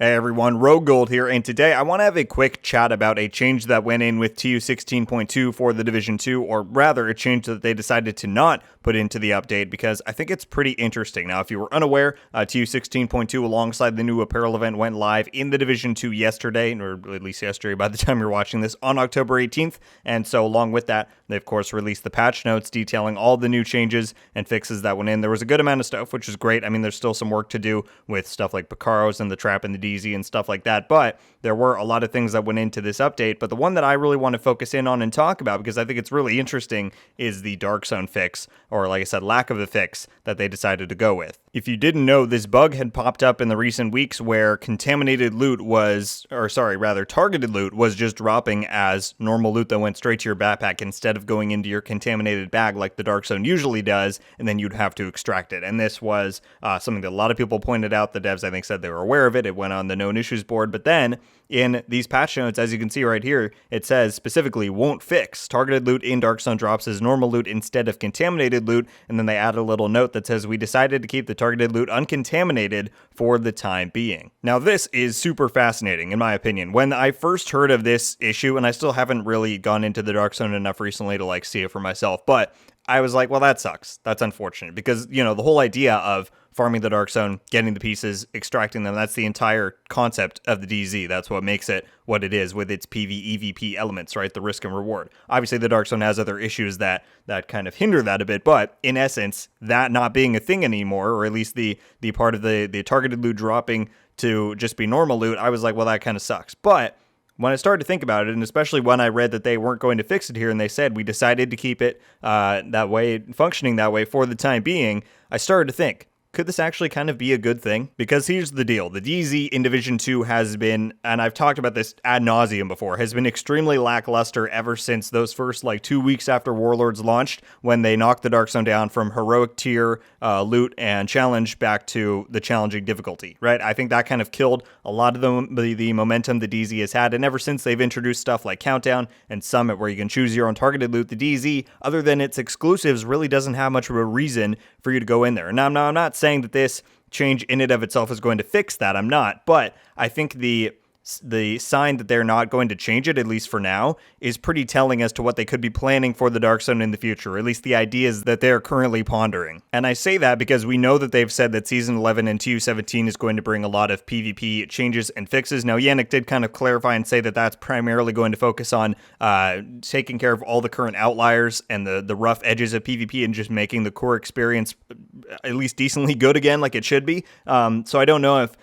Hey everyone, RogueGold here, and today I want to have a quick chat about a change that went in with TU 16.2 for the Division 2, or rather a change that they decided to not put into the update because I think it's pretty interesting. Now, if you were unaware, TU 16.2 alongside the new apparel event went live in the Division 2 yesterday, or at least yesterday by the time you're watching this, on October 18th, and so along with that, they of course released the patch notes detailing all the new changes and fixes that went in. There was a good amount of stuff, which is great. I mean, there's still some work to do with stuff like Picaros and the trap and the DZ and stuff like that, but there were a lot of things that went into this update. But the one that I really want to focus in on and talk about, because I think it's really interesting, is the Dark Zone fix, or like I said, lack of a fix that they decided to go with. If you didn't know, this bug had popped up in the recent weeks where contaminated loot was, or sorry, rather targeted loot was just dropping as normal loot that went straight to your backpack instead of going into your contaminated bag like the Dark Zone usually does, and then you'd have to extract it. And this was something that a lot of people pointed out. The devs, I think, said they were aware of it. It went on the known issues board, but then in these patch notes, as you can see right here, it says specifically won't fix. Targeted loot in Dark Zone drops as normal loot instead of contaminated loot, and then they add a little note that says we decided to keep the targeted loot uncontaminated for the time being. Now this is super fascinating in my opinion. When I first heard of this issue, and I still haven't really gone into the Dark Zone enough recently to like see it for myself, but I was like, well, that sucks. That's unfortunate because, you know, the whole idea of farming the Dark Zone, getting the pieces, extracting them, that's the entire concept of the DZ. That's what makes it what it is with its PvEVP elements, right? The risk and reward. Obviously, the Dark Zone has other issues that kind of hinder that a bit, but in essence, that not being a thing anymore, or at least the part of the targeted loot dropping to just be normal loot, I was like, well, that kind of sucks. But when I started to think about it, and especially when I read that they weren't going to fix it here, and they said we decided to keep it that way, functioning that way for the time being, I started to think, could this actually kind of be a good thing? Because here's the deal. The DZ in Division 2 has been, and I've talked about this ad nauseum before, has been extremely lackluster ever since those first 2 weeks after Warlords launched, when they knocked the Dark Zone down from heroic tier loot and challenge back to the challenging difficulty, right? I think that kind of killed a lot of the momentum the DZ has had, and ever since they've introduced stuff like Countdown and Summit where you can choose your own targeted loot, the DZ, other than its exclusives, really doesn't have much of a reason for you to go in there. And I'm not saying that this change in and of itself is going to fix that. I'm not, but I think the sign that they're not going to change it, at least for now, is pretty telling as to what they could be planning for the Dark Zone in the future, or at least the ideas that they're currently pondering. And I say that because we know that they've said that Season 11 and TU 17 is going to bring a lot of PvP changes and fixes. Now, Yannick did kind of clarify and say that that's primarily going to focus on taking care of all the current outliers and the rough edges of PvP and just making the core experience at least decently good again, like it should be. So I don't know if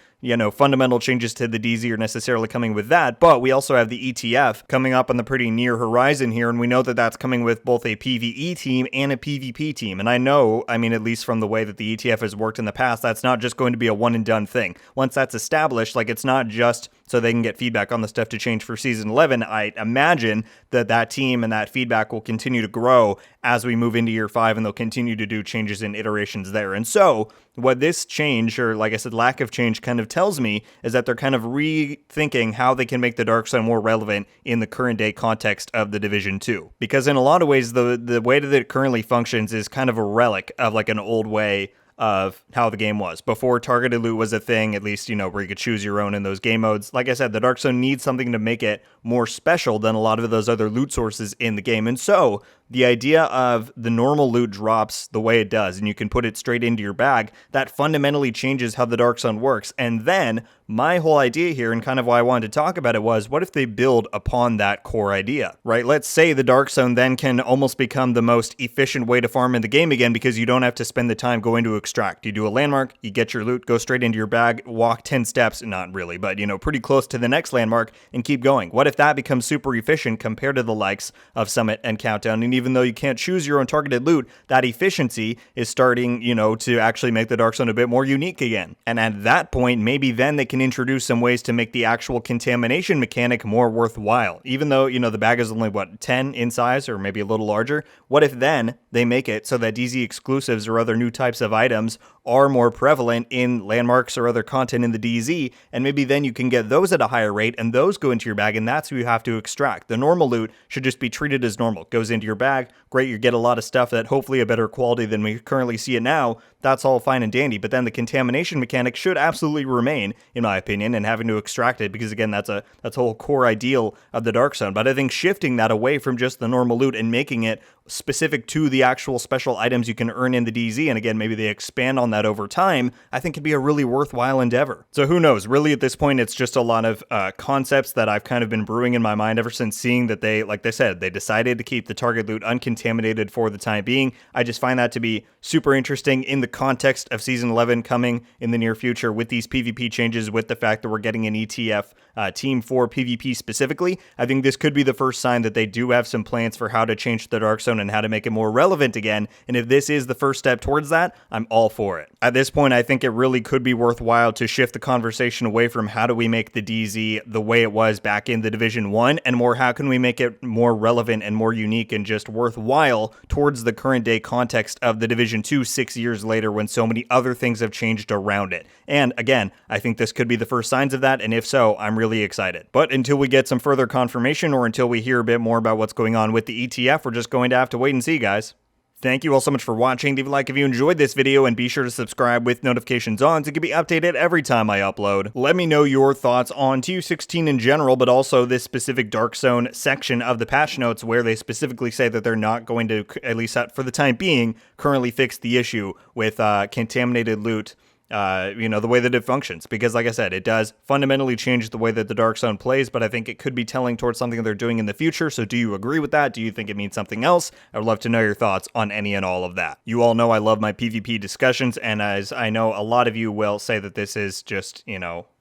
fundamental changes to the DZ are necessarily coming with that, but we also have the ETF coming up on the pretty near horizon here, and we know that that's coming with both a PvE team and a PvP team, and I mean, at least from the way that the ETF has worked in the past, that's not just going to be a one-and-done thing. Once that's established, it's not just so they can get feedback on the stuff to change for Season 11, I imagine that team and that feedback will continue to grow as we move into Year 5, and they'll continue to do changes and iterations there. And so, what this change, or like I said, lack of change, kind of tells me is that they're kind of rethinking how they can make the Dark Zone more relevant in the current day context of the Division 2. Because in a lot of ways, the way that it currently functions is kind of a relic of an old way of how the game was. Before targeted loot was a thing, at least, where you could choose your own in those game modes. Like I said, the Dark Zone needs something to make it more special than a lot of those other loot sources in the game. And so, the idea of the normal loot drops the way it does, and you can put it straight into your bag, that fundamentally changes how the Dark Zone works. And then, my whole idea here, and kind of why I wanted to talk about it, was, what if they build upon that core idea, right? Let's say the Dark Zone then can almost become the most efficient way to farm in the game again, because you don't have to spend the time going to extract. You do a landmark, you get your loot, go straight into your bag, walk 10 steps, not really, but, pretty close to the next landmark, and keep going. What if that becomes super efficient compared to the likes of Summit and Countdown? And even though you can't choose your own targeted loot, that efficiency is starting, to actually make the Dark Zone a bit more unique again. And at that point, maybe then they can introduce some ways to make the actual contamination mechanic more worthwhile. Even though, the bag is only, 10 in size, or maybe a little larger, what if then they make it so that DZ exclusives or other new types of items are more prevalent in landmarks or other content in the DZ, and maybe then you can get those at a higher rate, and those go into your bag, and that's who you have to extract. The normal loot should just be treated as normal. Goes into your bag, back. Great, you get a lot of stuff that hopefully a better quality than we currently see it now. That's all fine and dandy, but then the contamination mechanic should absolutely remain, in my opinion, and having to extract it, because again, that's a whole core ideal of the Dark Zone. But I think shifting that away from just the normal loot and making it specific to the actual special items you can earn in the DZ, and again, maybe they expand on that over time, I think could be a really worthwhile endeavor. So who knows? Really, at this point, it's just a lot of concepts that I've kind of been brewing in my mind ever since seeing that they, like they said, they decided to keep the target loot uncontaminated for the time being. I just find that to be super interesting in the context of Season 11 coming in the near future with these PvP changes, with the fact that we're getting an ETF team for PvP specifically. I think this could be the first sign that they do have some plans for how to change the Dark Zone and how to make it more relevant again. And if this is the first step towards that, I'm all for it. At this point, I think it really could be worthwhile to shift the conversation away from how do we make the DZ the way it was back in the Division 1, and more how can we make it more relevant and more unique and just worthwhile towards the current day context of the Division 2 6 years later, when so many other things have changed around it. And again, I think this could be the first signs of that, and if so, I'm really excited. But until we get some further confirmation, or until we hear a bit more about what's going on with the ETF, we're just going to have to wait and see, guys. Thank you all so much for watching. Leave a like if you enjoyed this video, and be sure to subscribe with notifications on to be updated every time I upload. Let me know your thoughts on TU16 in general, but also this specific Dark Zone section of the patch notes, where they specifically say that they're not going to, at least for the time being, currently fix the issue with contaminated loot. The way that it functions, because like I said, it does fundamentally change the way that the Dark Zone plays, but I think it could be telling towards something they're doing in the future. So do you agree with that? Do you think it means something else? I would love to know your thoughts on any and all of that. You all know I love my PvP discussions, and as I know a lot of you will say that this is just,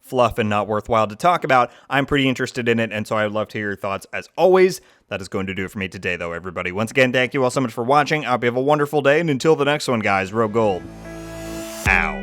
fluff and not worthwhile to talk about, I'm pretty interested in it, and so I'd love to hear your thoughts as always. That is going to do it for me today, though, everybody. Once again, thank you all so much for watching. I hope you have a wonderful day, and until the next one, guys, RogueGold. Ow.